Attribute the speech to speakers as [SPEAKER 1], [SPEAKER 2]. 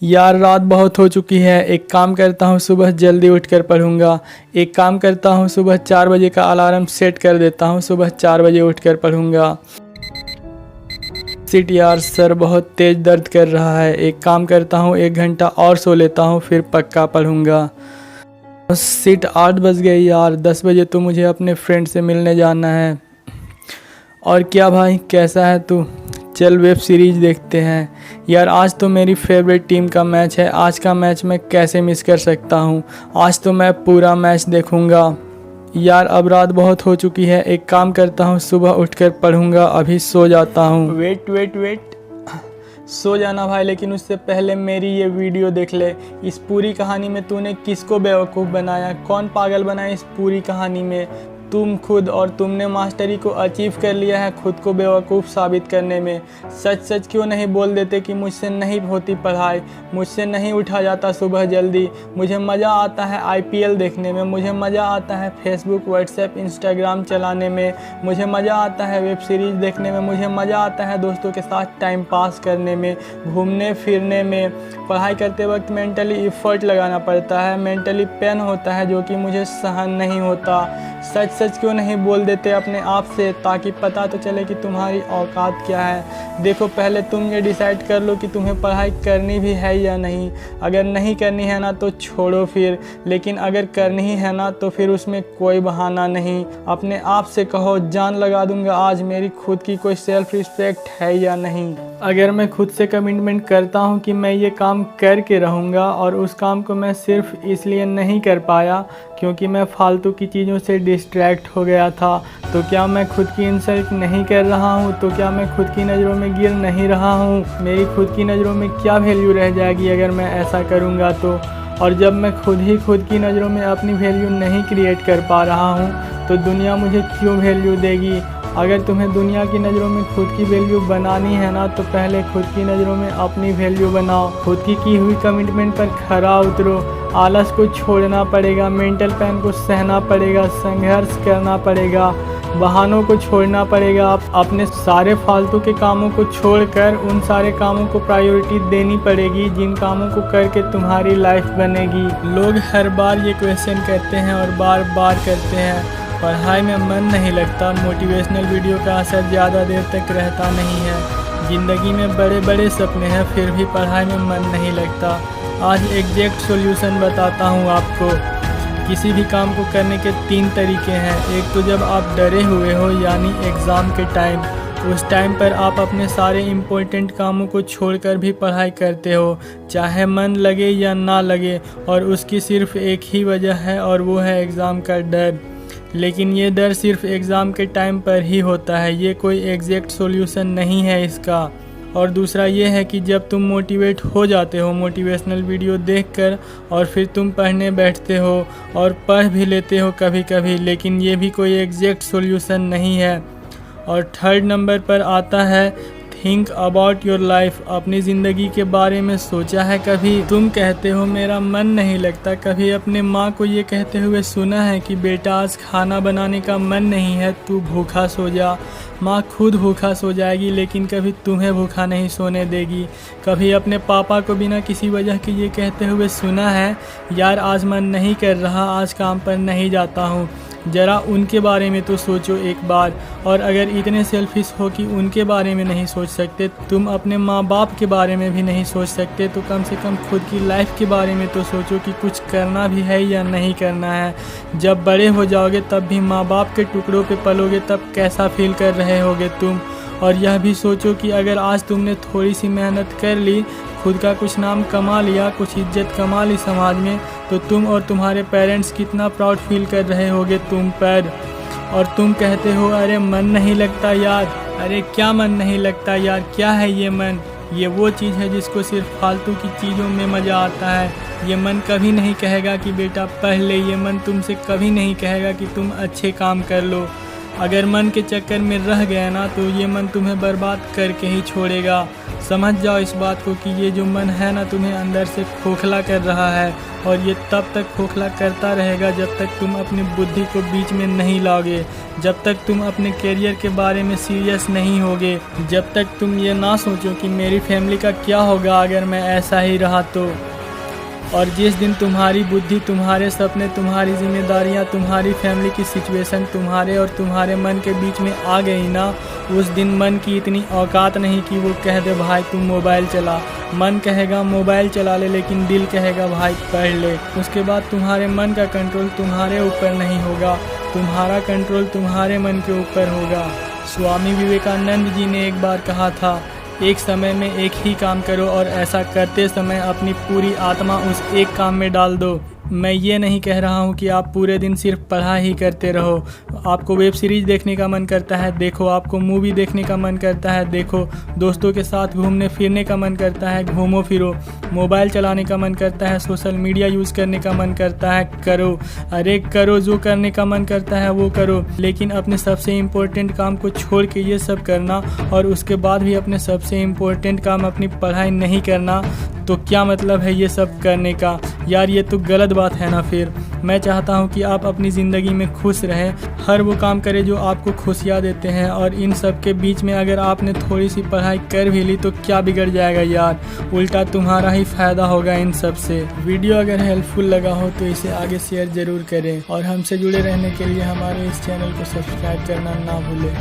[SPEAKER 1] यार रात बहुत हो चुकी है। एक काम करता हूँ, सुबह जल्दी उठकर पढ़ूंगा। एक काम करता हूँ, सुबह 4 बजे का अलार्म सेट कर देता हूँ, सुबह 4 बजे उठकर पढ़ूंगा। सिट यार, सर बहुत तेज दर्द कर रहा है। एक काम करता हूँ, 1 घंटा और सो लेता हूँ, फिर पक्का पढ़ूंगा। सिट 8 बज गई यार, 10 बजे तो मुझे अपने फ्रेंड से मिलने जाना है। और क्या भाई, कैसा है तू? चल वेब सीरीज देखते हैं। यार आज तो मेरी फेवरेट टीम का मैच है। आज का मैच मैं कैसे मिस कर सकता हूँ? आज तो मैं पूरा मैच देखूंगा। यार अब रात बहुत हो चुकी है। एक काम करता हूँ, सुबह उठकर पढ़ूंगा। अभी सो जाता हूँ। वेट वेट वेट, सो जाना भाई, लेकिन उससे पहले मेरी ये वीडियो देख ले। इस पूरी कहानी में तूने किसको बेवकूफ़ बनाया? कौन पागल बनाया इस पूरी कहानी में? तुम खुद। और तुमने मास्टरी को अचीव कर लिया है खुद को बेवकूफ़ साबित करने में। सच सच क्यों नहीं बोल देते कि मुझसे नहीं होती पढ़ाई, मुझसे नहीं उठा जाता सुबह जल्दी। मुझे मज़ा आता है IPL देखने में, मुझे मज़ा आता है फेसबुक व्हाट्सएप इंस्टाग्राम चलाने में, मुझे मज़ा आता है वेब सीरीज़ देखने में, मुझे मज़ा आता है दोस्तों के साथ टाइम पास करने में, घूमने फिरने में। पढ़ाई करते वक्त मेंटली एफर्ट लगाना पड़ता है, मेंटली पेन होता है जो कि मुझे सहन नहीं होता। सच सच क्यों नहीं बोल देते अपने आप से, ताकि पता तो चले कि तुम्हारी औकात क्या है। देखो पहले तुम ये डिसाइड कर लो कि तुम्हें पढ़ाई करनी भी है या नहीं। अगर नहीं करनी है ना तो छोड़ो फिर, लेकिन अगर करनी ही है ना तो फिर उसमें कोई बहाना नहीं। अपने आप से कहो, जान लगा दूंगा आज मेरी खुद की कोई सेल्फ रिस्पेक्ट है या नहीं। अगर मैं खुद से कमिटमेंट करता हूँ कि मैं ये काम करके रहूँगा, और उस काम को मैं सिर्फ इसलिए नहीं कर पाया क्योंकि मैं फालतू की चीज़ों से डिस्ट्रैक्ट हो गया था, तो क्या मैं खुद की इंसल्ट नहीं कर रहा हूँ? तो क्या मैं खुद की नज़रों में गिर नहीं रहा हूँ? मेरी खुद की नज़रों में क्या वैल्यू रह जाएगी अगर मैं ऐसा करूँगा तो? और जब मैं खुद ही खुद की नज़रों में अपनी वैल्यू नहीं क्रिएट कर पा रहा हूँ तो दुनिया मुझे क्यों वैल्यू देगी? अगर तुम्हें दुनिया की नज़रों में खुद की वैल्यू बनानी है ना तो पहले खुद की नज़रों में अपनी वैल्यू बनाओ। खुद की हुई कमिटमेंट पर खरा उतरो। आलस को छोड़ना पड़ेगा, मेंटल पेन को सहना पड़ेगा, संघर्ष करना पड़ेगा, बहानों को छोड़ना पड़ेगा। आप अपने सारे फालतू के कामों को छोड़कर उन सारे कामों को प्रायोरिटी देनी पड़ेगी जिन कामों को करके तुम्हारी लाइफ बनेगी। लोग हर बार ये क्वेश्चन करते हैं और बार बार करते हैं, पढ़ाई में मन नहीं लगता। मोटिवेशनल वीडियो का असर ज़्यादा देर तक रहता नहीं है। ज़िंदगी में बड़े बड़े सपने हैं फिर भी पढ़ाई में मन नहीं लगता। आज एग्जैक्ट सॉल्यूशन बताता हूँ आपको। किसी भी काम को करने के 3 तरीके हैं। एक तो जब आप डरे हुए हो, यानी एग्ज़ाम के टाइम, उस टाइम पर आप अपने सारे इम्पोर्टेंट कामों को छोड़कर भी पढ़ाई करते हो, चाहे मन लगे या ना लगे, और उसकी सिर्फ एक ही वजह है और वो है एग्ज़ाम का डर। लेकिन ये डर सिर्फ एग्ज़ाम के टाइम पर ही होता है, ये कोई एग्जैक्ट सॉल्यूशन नहीं है इसका। और दूसरा ये है कि जब तुम मोटिवेट हो जाते हो मोटिवेशनल वीडियो देखकर, और फिर तुम पढ़ने बैठते हो और पढ़ भी लेते हो कभी कभी, लेकिन ये भी कोई एग्जैक्ट सॉल्यूशन नहीं है। और थर्ड नंबर पर आता है थिंक अबाउट योर लाइफ। अपनी ज़िंदगी के बारे में सोचा है कभी? तुम कहते हो मेरा मन नहीं लगता। कभी अपने माँ को ये कहते हुए सुना है कि बेटा आज खाना बनाने का मन नहीं है, तू भूखा सो जा। माँ खुद भूखा सो जाएगी लेकिन कभी तुम्हें भूखा नहीं सोने देगी। कभी अपने पापा को बिना किसी वजह के ये कहते हुए सुना है, यार आज मन नहीं कर रहा, आज काम पर नहीं जाता हूँ। ज़रा उनके बारे में तो सोचो एक बार। और अगर इतने सेल्फिश हो कि उनके बारे में नहीं सोच सकते, तुम अपने माँ बाप के बारे में भी नहीं सोच सकते, तो कम से कम खुद की लाइफ के बारे में तो सोचो कि कुछ करना भी है या नहीं करना है। जब बड़े हो जाओगे तब भी माँ बाप के टुकड़ों पे पलोगे, तब कैसा फील कर रहे होगे तुम। और यह भी सोचो कि अगर आज तुमने थोड़ी सी मेहनत कर ली, खुद का कुछ नाम कमा लिया, कुछ इज्जत कमा ली समाज में, तो तुम और तुम्हारे पेरेंट्स कितना प्राउड फील कर रहे होगे तुम पर। और तुम कहते हो अरे मन नहीं लगता यार। अरे क्या मन नहीं लगता यार? क्या है ये मन? ये वो चीज़ है जिसको सिर्फ फालतू की चीज़ों में मज़ा आता है। ये मन कभी नहीं कहेगा कि बेटा पढ़ ले, ये मन तुमसे कभी नहीं कहेगा कि तुम अच्छे काम कर लो। अगर मन के चक्कर में रह गया ना तो ये मन तुम्हें बर्बाद करके ही छोड़ेगा। समझ जाओ इस बात को कि ये जो मन है ना तुम्हें अंदर से खोखला कर रहा है, और ये तब तक खोखला करता रहेगा जब तक तुम अपनी बुद्धि को बीच में नहीं लाओगे, जब तक तुम अपने करियर के बारे में सीरियस नहीं होगे, जब तक तुम ये ना सोचो कि मेरी फैमिली का क्या होगा अगर मैं ऐसा ही रहा तो। और जिस दिन तुम्हारी बुद्धि, तुम्हारे सपने, तुम्हारी जिम्मेदारियां, तुम्हारी फैमिली की सिचुएशन तुम्हारे और तुम्हारे मन के बीच में आ गई ना, उस दिन मन की इतनी औकात नहीं कि वो कह दे भाई तुम मोबाइल चला। मन कहेगा मोबाइल चला ले, लेकिन दिल कहेगा भाई पढ़ ले। उसके बाद तुम्हारे मन का कंट्रोल तुम्हारे ऊपर नहीं होगा, तुम्हारा कंट्रोल तुम्हारे मन के ऊपर होगा। स्वामी विवेकानंद जी ने एक बार कहा था, एक समय में एक ही काम करो और ऐसा करते समय अपनी पूरी आत्मा उस एक काम में डाल दो। मैं ये नहीं कह रहा हूँ कि आप पूरे दिन सिर्फ पढ़ाई ही करते रहो। आपको वेब सीरीज़ देखने का मन करता है देखो, आपको मूवी देखने का मन करता है देखो, दोस्तों के साथ घूमने फिरने का मन करता है घूमो फिरो, मोबाइल चलाने का मन करता है, सोशल मीडिया यूज़ करने का मन करता है करो। अरे करो, जो करने का मन करता है वो करो, लेकिन अपने सबसे इम्पोर्टेंट काम को छोड़ के ये सब करना और उसके बाद भी अपने सबसे इम्पोर्टेंट काम अपनी पढ़ाई नहीं करना, तो क्या मतलब है ये सब करने का यार? ये तो गलत बात है ना। फिर मैं चाहता हूँ कि आप अपनी ज़िंदगी में खुश रहें, हर वो काम करें जो आपको खुशियाँ देते हैं, और इन सब के बीच में अगर आपने थोड़ी सी पढ़ाई कर भी ली तो क्या बिगड़ जाएगा यार, उल्टा तुम्हारा ही फ़ायदा होगा इन सब से। वीडियो अगर हेल्पफुल लगा हो तो इसे आगे शेयर ज़रूर करें, और हमसे जुड़े रहने के लिए हमारे इस चैनल को सब्सक्राइब करना ना भूलें।